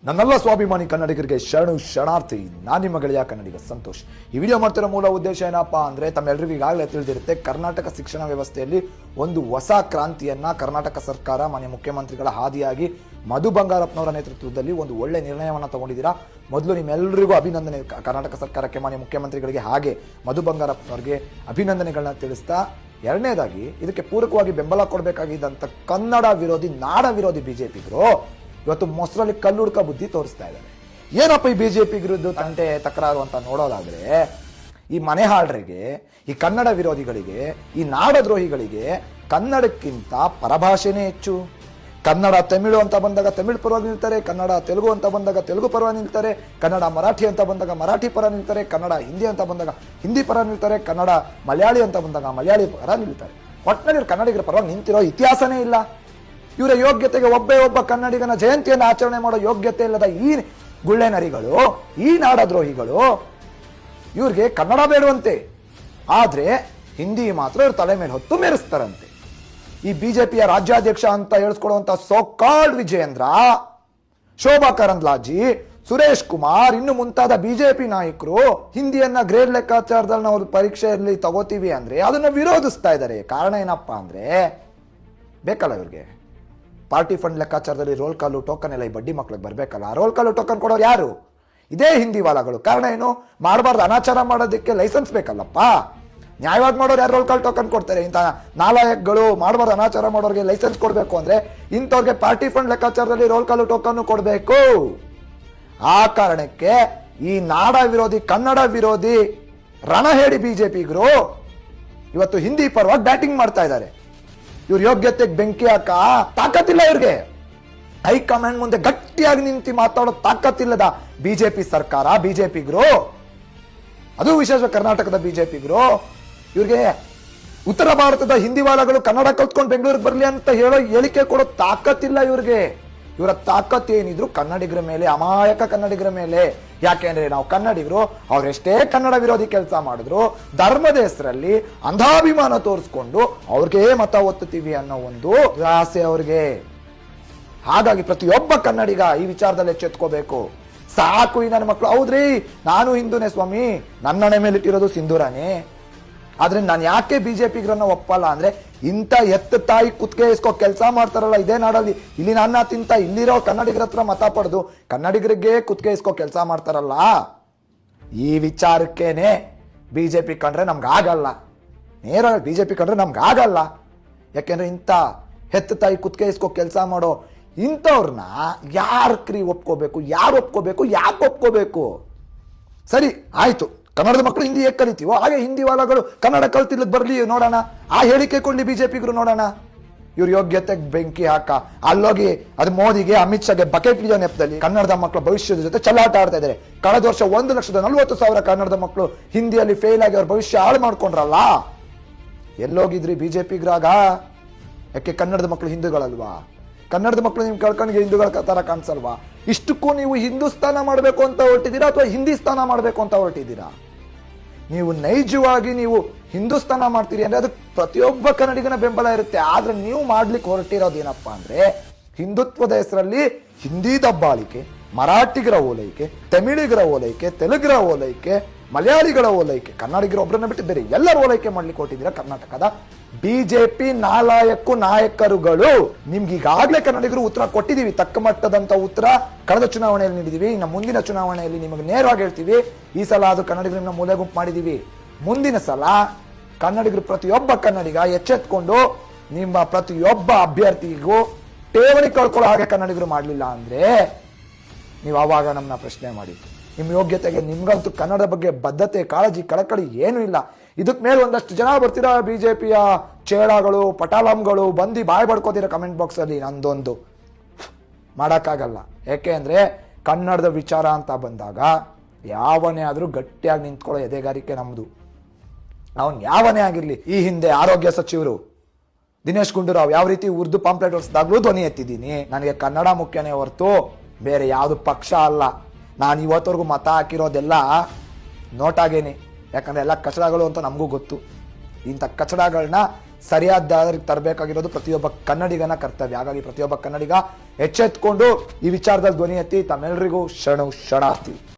ನನ್ನೆಲ್ಲ ಸ್ವಾಭಿಮಾನಿ ಕನ್ನಡಿಗರಿಗೆ ಶರಣು ಶರಣಾರ್ಥಿ. ನಾನು ನಿಮ್ಮ ಗೆಳೆಯ ಕನ್ನಡಿಗ ಸಂತೋಷ್. ಈ ವಿಡಿಯೋ ಮಾಡ್ತಿರೋ ಮೂಲ ಉದ್ದೇಶ ಏನಪ್ಪಾ ಅಂದ್ರೆ, ತಮ್ಮೆಲ್ಲರಿಗೂ ಈಗಾಗಲೇ ತಿಳಿದಿರುತ್ತೆ, ಕರ್ನಾಟಕ ಶಿಕ್ಷಣ ವ್ಯವಸ್ಥೆಯಲ್ಲಿ ಒಂದು ಹೊಸ ಕ್ರಾಂತಿಯನ್ನ ಕರ್ನಾಟಕ ಸರ್ಕಾರ ಮಾನ್ಯ ಮುಖ್ಯಮಂತ್ರಿಗಳ ಹಾದಿಯಾಗಿ ಮಧು ಬಂಗಾರಪ್ಪನವರ ನೇತೃತ್ವದಲ್ಲಿ ಒಂದು ಒಳ್ಳೆ ನಿರ್ಣಯವನ್ನ ತಗೊಂಡಿದ್ದೀರಾ. ಮೊದಲು ನಿಮ್ಮೆಲ್ಲರಿಗೂ ಅಭಿನಂದನೆ ಕರ್ನಾಟಕ ಸರ್ಕಾರಕ್ಕೆ, ಮಾನ್ಯ ಮುಖ್ಯಮಂತ್ರಿಗಳಿಗೆ, ಹಾಗೆ ಮಧು ಬಂಗಾರಪ್ಪನವರಿಗೆ ಅಭಿನಂದನೆಗಳನ್ನ ತಿಳಿಸ್ತಾ, ಎರಡನೇದಾಗಿ ಇದಕ್ಕೆ ಪೂರಕವಾಗಿ ಬೆಂಬಲ ಕೊಡಬೇಕಾಗಿದ್ದಂತ ಕನ್ನಡ ವಿರೋಧಿ, ನಾಡ ವಿರೋಧಿ ಬಿಜೆಪಿಗರು ಇವತ್ತು ಮೊಸರಲ್ಲಿ ಕಲ್ಲುಡ್ಕ ಬುದ್ಧಿ ತೋರಿಸ್ತಾ ಇದ್ದಾರೆ. ಏನಪ್ಪ ಈ ಬಿಜೆಪಿ ವಿರುದ್ಧ ತಂಟೆ ತಕರಾರು ಅಂತ ನೋಡೋದಾದ್ರೆ, ಈ ಮನೆ ಹಾಳರಿಗೆ, ಈ ಕನ್ನಡ ವಿರೋಧಿಗಳಿಗೆ, ಈ ನಾಡದ್ರೋಹಿಗಳಿಗೆ ಕನ್ನಡಕ್ಕಿಂತ ಪರಭಾಷೆನೇ ಹೆಚ್ಚು. ಕನ್ನಡ ತಮಿಳು ಅಂತ ಬಂದಾಗ ತಮಿಳು ಪರವಾಗಿ ನಿಲ್ತಾರೆ, ಕನ್ನಡ ತೆಲುಗು ಅಂತ ಬಂದಾಗ ತೆಲುಗು ಪರವಾಗಿ ನಿಲ್ತಾರೆ, ಕನ್ನಡ ಮರಾಠಿ ಅಂತ ಬಂದಾಗ ಮರಾಠಿ ಪರ ನಿಲ್ತಾರೆ, ಕನ್ನಡ ಹಿಂದಿ ಅಂತ ಬಂದಾಗ ಹಿಂದಿ ಪರ ನಿಲ್ತಾರೆ, ಕನ್ನಡ ಮಲಯಾಳಿ ಅಂತ ಬಂದಾಗ ಮಲಯಾಳಿ ಪರ ನಿಲ್ತಾರೆ. ಒಟ್ಟಿನಲ್ಲಿ ಕನ್ನಡಿಗರ ಪರವಾಗಿ ನಿಂತಿರೋ ಇತಿಹಾಸನೇ ಇಲ್ಲ. ಇವರ ಯೋಗ್ಯತೆಗೆ ಒಬ್ಬ ಕನ್ನಡಿಗನ ಜಯಂತಿಯನ್ನು ಆಚರಣೆ ಮಾಡೋ ಯೋಗ್ಯತೆ ಇಲ್ಲದ ಈ ಗುಳ್ಳೆ ನರಿಗಳು, ಈ ನಾಡದ್ರೋಹಿಗಳು, ಇವ್ರಿಗೆ ಕನ್ನಡ ಬೇಡುವಂತೆ, ಆದ್ರೆ ಹಿಂದಿ ಮಾತ್ರ ಇವ್ರ ತಲೆ ಮೇಲೆ ಹೊತ್ತು ಮೆರೆಸ್ತಾರಂತೆ. ಈ ಬಿಜೆಪಿಯ ರಾಜ್ಯಾಧ್ಯಕ್ಷ ಅಂತ ಹೇಳಿಸ್ಕೊಡುವಂತ ಸೋಕಾಲ್ಡ್ ವಿಜಯೇಂದ್ರ, ಶೋಭಾ ಕರಂದ್ಲಾಜಿ, ಸುರೇಶ್ ಕುಮಾರ್, ಇನ್ನು ಮುಂತಾದ ಬಿಜೆಪಿ ನಾಯಕರು ಹಿಂದಿಯನ್ನ ಗ್ರೇಡ್ ಲೆಕ್ಕಾಚಾರದಲ್ಲಿ ನಾವು ಪರೀಕ್ಷೆಯಲ್ಲಿ ತಗೋತೀವಿ ಅಂದ್ರೆ ಅದನ್ನ ವಿರೋಧಿಸ್ತಾ ಇದ್ದಾರೆ. ಕಾರಣ ಏನಪ್ಪಾ ಅಂದ್ರೆ, ಬೇಕಲ್ಲ ಇವ್ರಿಗೆ ಪಾರ್ಟಿ ಫಂಡ್ ಲೆಕ್ಕಾಚಾರದಲ್ಲಿ ರೋಲ್ ಕಾಲು ಟೋಕನ್ ಎಲ್ಲ ಈ ಬಡ್ಡಿ ಮಕ್ಳಿಗೆ ಬರ್ಬೇಕಲ್ಲ. ರೋಲ್ ಕಾಲು ಟೋಕನ್ ಕೊಡೋರು ಯಾರು? ಇದೇ ಹಿಂದಿ ವಾಲಾಗಳು. ಕಾರಣ ಏನು? ಮಾಡಬಾರ್ದು ಅನಾಚಾರ ಮಾಡೋದಕ್ಕೆ ಲೈಸೆನ್ಸ್ ಬೇಕಲ್ಲಪ್ಪ. ನ್ಯಾಯವಾಗಿ ಮಾಡೋರು ಯಾರು ರೋಲ್ ಕಾಲ್ ಟೋಕನ್ ಕೊಡ್ತಾರೆ? ಇಂಥ ನಾಲಾಯಕ್ಗಳು ಮಾಡಬಾರ್ದು ಅನಾಚಾರ ಮಾಡೋರಿಗೆ ಲೈಸೆನ್ಸ್ ಕೊಡಬೇಕು ಅಂದ್ರೆ ಇಂಥವ್ರಿಗೆ ಪಾರ್ಟಿ ಫಂಡ್ ಲೆಕ್ಕಾಚಾರದಲ್ಲಿ ರೋಲ್ ಕಾಲು ಟೋಕನ್ ಕೊಡಬೇಕು. ಆ ಕಾರಣಕ್ಕೆ ಈ ನಾಡ ವಿರೋಧಿ, ಕನ್ನಡ ವಿರೋಧಿ ರಣಹೇಡಿ ಬಿಜೆಪಿಗರು ಇವತ್ತು ಹಿಂದಿ ಪರವಾಗಿ ಬ್ಯಾಟಿಂಗ್ ಮಾಡ್ತಾ ಇದ್ದಾರೆ. ಇವ್ರ ಯೋಗ್ಯತೆಗೆ ಬೆಂಕಿ ಹಾಕ ತಾಕತ್ತಿಲ್ಲ ಇವ್ರಿಗೆ. ಹೈಕಮಾಂಡ್ ಮುಂದೆ ಗಟ್ಟಿಯಾಗಿ ನಿಂತು ಮಾತಾಡೋ ತಾಕತ್ತಿಲ್ಲದ ಬಿಜೆಪಿ ಸರ್ಕಾರ, ಬಿಜೆಪಿಗರು, ಅದು ವಿಶೇಷ ಕರ್ನಾಟಕದ ಬಿಜೆಪಿಗರು, ಇವ್ರಿಗೆ ಉತ್ತರ ಭಾರತದ ಹಿಂದಿ ವಾಲಗಳು ಕನ್ನಡ ಕಲ್ತ್ಕೊಂಡು ಬೆಂಗಳೂರಿಗೆ ಬರ್ಲಿ ಅಂತ ಹೇಳೋ ಹೇಳಿಕೆ ಕೊಡೋ ತಾಕತ್ತಿಲ್ಲ ಇವ್ರಿಗೆ. ಇವರ ತಾಕತ್ ಏನಿದ್ರು ಕನ್ನಡಿಗರ ಮೇಲೆ, ಅಮಾಯಕ ಕನ್ನಡಿಗರ ಮೇಲೆ. ಯಾಕೆಂದ್ರೆ ನಾವು ಕನ್ನಡಿಗರು ಅವ್ರೆಷ್ಟೇ ಕನ್ನಡ ವಿರೋಧಿ ಕೆಲಸ ಮಾಡಿದ್ರು ಧರ್ಮದ ಹೆಸರಲ್ಲಿ ಅಂಧಾಭಿಮಾನ ತೋರಿಸ್ಕೊಂಡು ಅವ್ರಿಗೆ ಮತ ಒತ್ತುತ್ತೀವಿ ಅನ್ನೋ ಒಂದು ಆಸೆ ಅವ್ರಿಗೆ. ಹಾಗಾಗಿ ಪ್ರತಿಯೊಬ್ಬ ಕನ್ನಡಿಗ ಈ ವಿಚಾರದಲ್ಲಿ ಎಚ್ಚೆತ್ಕೋಬೇಕು. ಸಾಕು ಈ ನನ್ನ ಮಕ್ಕಳು, ಹೌದ್ರಿ ನಾನು ಹಿಂದೂನೇ ಸ್ವಾಮಿ, ನನ್ನಣೆ ಮೇಲೆ ಇಟ್ಟಿರೋದು ಸಿಂಧೂರಾನೇ, ಆದ್ರೆ ನಾನು ಯಾಕೆ ಬಿಜೆಪಿಗರನ್ನ ಒಪ್ಪಲ್ಲ ಅಂದ್ರೆ, ಇಂಥ ಎತ್ತ ತಾಯಿ ಕುತ್ತಿಗೆ ಇಸ್ಕೋ ಕೆಲಸ ಮಾಡ್ತಾರಲ್ಲ ಇದೇ ನಾಡಲ್ಲಿ, ಇಲ್ಲಿ ನನ್ನ ತಿಂತ ಇಲ್ಲಿರೋ ಕನ್ನಡಿಗರ ಹತ್ರ ಮತ ಪಡೆದು ಕನ್ನಡಿಗರಿಗೆ ಕುತ್ತಿಗೆ ಇಸ್ಕೋ ಕೆಲಸ ಮಾಡ್ತಾರಲ್ಲ, ಈ ವಿಚಾರಕ್ಕೇನೆ ಬಿಜೆಪಿ ಕಂಡ್ರೆ ನಮ್ಗಾಗಲ್ಲ. ನೇರ ಬಿಜೆಪಿ ಕಂಡ್ರೆ ನಮ್ಗಾಗಲ್ಲ. ಯಾಕೆಂದ್ರೆ ಇಂಥ ಹೆತ್ತ ತಾಯಿ ಕುತ್ತಿಗೆ ಇಸ್ಕೋ ಕೆಲಸ ಮಾಡೋ ಇಂಥವ್ರನ್ನ ಯಾರಕ್ರಿ ಒಪ್ಕೋಬೇಕು? ಯಾರು ಒಪ್ಕೋಬೇಕು? ಯಾಕೆ ಒಪ್ಕೋಬೇಕು? ಸರಿ ಆಯ್ತು, ಕನ್ನಡದ ಮಕ್ಕಳು ಹಿಂದಿ ಹೇಗೆ ಕಲಿತೀವೋ ಹಾಗೆ ಹಿಂದಿ ವಾಲಗಳು ಕನ್ನಡ ಕಲ್ತಿಲ್ಲದ್ ಬರ್ಲಿ ನೋಡೋಣ, ಆ ಹೇಳಿಕೆ ಕೊಡ್ಲಿ ಬಿಜೆಪಿಗರು ನೋಡೋಣ. ಇವ್ರ ಯೋಗ್ಯತೆಗೆ ಬೆಂಕಿ ಹಾಕ. ಅಲ್ಲೋಗಿ ಅದು ಮೋದಿಗೆ, ಅಮಿತ್ ಶಾಗೆ ಬಕೆಟ್ ಹಿಡಿಯೋ ನೆಪದಲ್ಲಿ ಕನ್ನಡದ ಮಕ್ಕಳ ಭವಿಷ್ಯದ ಜೊತೆ ಚಲ್ಲಾಟ ಆಡ್ತಾ ಇದ್ದಾರೆ. ಕಳೆದ ವರ್ಷ 1,40,000 ಕನ್ನಡದ ಮಕ್ಕಳು ಹಿಂದಿಯಲ್ಲಿ ಫೇಲ್ ಆಗಿ ಅವ್ರ ಭವಿಷ್ಯ ಹಾಳು ಮಾಡ್ಕೊಂಡ್ರಲ್ಲ. ಎಲ್ಲೋಗಿದ್ರಿ ಬಿಜೆಪಿಗ್ರಾಗ? ಯಾಕೆ ಕನ್ನಡದ ಮಕ್ಕಳು ಹಿಂದೂಗಳಲ್ವಾ? ಕನ್ನಡದ ಮಕ್ಕಳು ನಿಮ್ ಕಳ್ಕಣಿಗೆ ಹಿಂದೂಗಳ ತರ ಕಾಣಿಸಲ್ವಾ? ಇಷ್ಟಕ್ಕೂ ನೀವು ಹಿಂದೂಸ್ತಾನ ಮಾಡಬೇಕು ಅಂತ ಹೊರಟಿದ್ದೀರಾ ಅಥವಾ ಹಿಂದಿಸ್ತಾನ ಮಾಡಬೇಕು ಅಂತ ಹೊರಟಿದ್ದೀರಾ? ನೀವು ನೈಜವಾಗಿ ನೀವು ಹಿಂದೂಸ್ತಾನ ಮಾಡ್ತೀರಿ ಅಂದ್ರೆ ಅದಕ್ಕೆ ಪ್ರತಿಯೊಬ್ಬ ಕನ್ನಡಿಗನ ಬೆಂಬಲ ಇರುತ್ತೆ. ಆದ್ರೆ ನೀವು ಮಾಡ್ಲಿಕ್ಕೆ ಹೊರಟಿರೋದೇನಪ್ಪಾ ಅಂದ್ರೆ, ಹಿಂದುತ್ವದ ಹೆಸರಲ್ಲಿ ಹಿಂದಿ ದಬ್ಬಾಳಿಕೆ, ಮರಾಠಿಗರ ಓಲೈಕೆ, ತಮಿಳಿಗರ ಓಲೈಕೆ, ತೆಲುಗರ ಓಲೈಕೆ, ಮಲಯಾಳಿಗಳ ಓಲೈಕೆ, ಕನ್ನಡಿಗರ ಒಬ್ಬರನ್ನ ಬಿಟ್ಟು ಬೇರೆ ಎಲ್ಲರ ಓಲೈಕೆ ಮಾಡ್ಲಿಕ್ಕೆ ಹೊರಟಿದ್ದೀರಾ ಕರ್ನಾಟಕದ ಬಿಜೆಪಿ ನಾಯಕರುಗಳು. ನಿಮ್ಗೆ ಈಗಾಗಲೇ ಕನ್ನಡಿಗರು ಉತ್ತರ ಕೊಟ್ಟಿದೀವಿ, ತಕ್ಕ ಮಟ್ಟದಂತ ಉತ್ತರ ಕಳೆದ ಚುನಾವಣೆಯಲ್ಲಿ ನೀಡಿದೀವಿ. ಇನ್ನು ಮುಂದಿನ ಚುನಾವಣೆಯಲ್ಲಿ ನಿಮಗೆ ನೇರವಾಗಿ ಹೇಳ್ತೀವಿ, ಈ ಸಲ ಅದು ಕನ್ನಡಿಗರನ್ನ ಮೂಲೆ ಗುಂಪು ಮಾಡಿದೀವಿ. ಮುಂದಿನ ಸಲ ಕನ್ನಡಿಗರು, ಪ್ರತಿಯೊಬ್ಬ ಕನ್ನಡಿಗ ಎಚ್ಚೆತ್ಕೊಂಡು ನಿಮ್ಮ ಪ್ರತಿಯೊಬ್ಬ ಅಭ್ಯರ್ಥಿಗೂ ಠೇವಣಿ ಕಳ್ಕೊಳ್ಳೋ ಹಾಗೆ ಕನ್ನಡಿಗರು ಮಾಡಲಿಲ್ಲ ಅಂದ್ರೆ ನೀವು ಆವಾಗ ನಮ್ಮನ್ನ ಪ್ರಶ್ನೆ ಮಾಡಿ. ನಿಮ್ಮ ಯೋಗ್ಯತೆಗೆ, ನಿಮ್ಗಂತೂ ಕನ್ನಡದ ಬಗ್ಗೆ ಬದ್ಧತೆ, ಕಾಳಜಿ, ಕಳಕಳಿ ಏನೂ ಇಲ್ಲ. ಇದಕ್ ಮೇಲೆ ಒಂದಷ್ಟು ಜನ ಬರ್ತೀರಾ ಬಿಜೆಪಿಯ ಚೇಳಗಳು, ಪಟಾಲಂಗಳು, ಬಂದು ಬಾಯ್ ಬಡ್ಕೋತೀರ ಕಮೆಂಟ್ ಬಾಕ್ಸ್ ಅಲ್ಲಿ. ನಂದೊಂದು ಮಾಡಕ್ಕಾಗಲ್ಲ. ಯಾಕೆ ಅಂದ್ರೆ ಕನ್ನಡದ ವಿಚಾರ ಅಂತ ಬಂದಾಗ ಯಾವನೇ ಆದ್ರೂ ಗಟ್ಟಿಯಾಗಿ ನಿಂತ್ಕೊಳ್ಳೋ ಎದೆಗಾರಿಕೆ ನಮ್ದು. ಅವನ್ ಯಾವನೇ ಆಗಿರ್ಲಿ. ಈ ಹಿಂದೆ ಆರೋಗ್ಯ ಸಚಿವರು ದಿನೇಶ್ ಗುಂಡೂರಾವ್ ಯಾವ ರೀತಿ ಉರ್ದು ಪಾಂಪ್ಲೆಟ್ ಹೊರಿಸಿದಾಗ್ಲೂ ಧ್ವನಿ ಎತ್ತಿದ್ದೀನಿ. ನನಗೆ ಕನ್ನಡ ಮುಖ್ಯನೇ ಹೊರತು ಬೇರೆ ಯಾವ್ದು ಪಕ್ಷ ಅಲ್ಲ. ನಾನು ಇವತ್ತವರೆಗೂ ಮತ ಹಾಕಿರೋದೆಲ್ಲ ನೋಟಾಗೇನೆ. ಯಾಕಂದ್ರೆ ಎಲ್ಲ ಕಚಡಗಳು ಅಂತ ನಮಗೂ ಗೊತ್ತು. ಇಂಥ ಕಚಡಗಳನ್ನ ಸರಿಯಾದ ದಾರಿಗೆ ತರಬೇಕಾಗಿರೋದು ಪ್ರತಿಯೊಬ್ಬ ಕನ್ನಡಿಗನ ಕರ್ತವ್ಯ. ಹಾಗಾಗಿ ಪ್ರತಿಯೊಬ್ಬ ಕನ್ನಡಿಗ ಎಚ್ಚೆತ್ಕೊಂಡು ಈ ವಿಚಾರದಲ್ಲಿ ಧ್ವನಿ ಎತ್ತಿ ತಮ್ಮೆಲ್ಲರಿಗೂ ಶರಣಾರ್ಥಿ.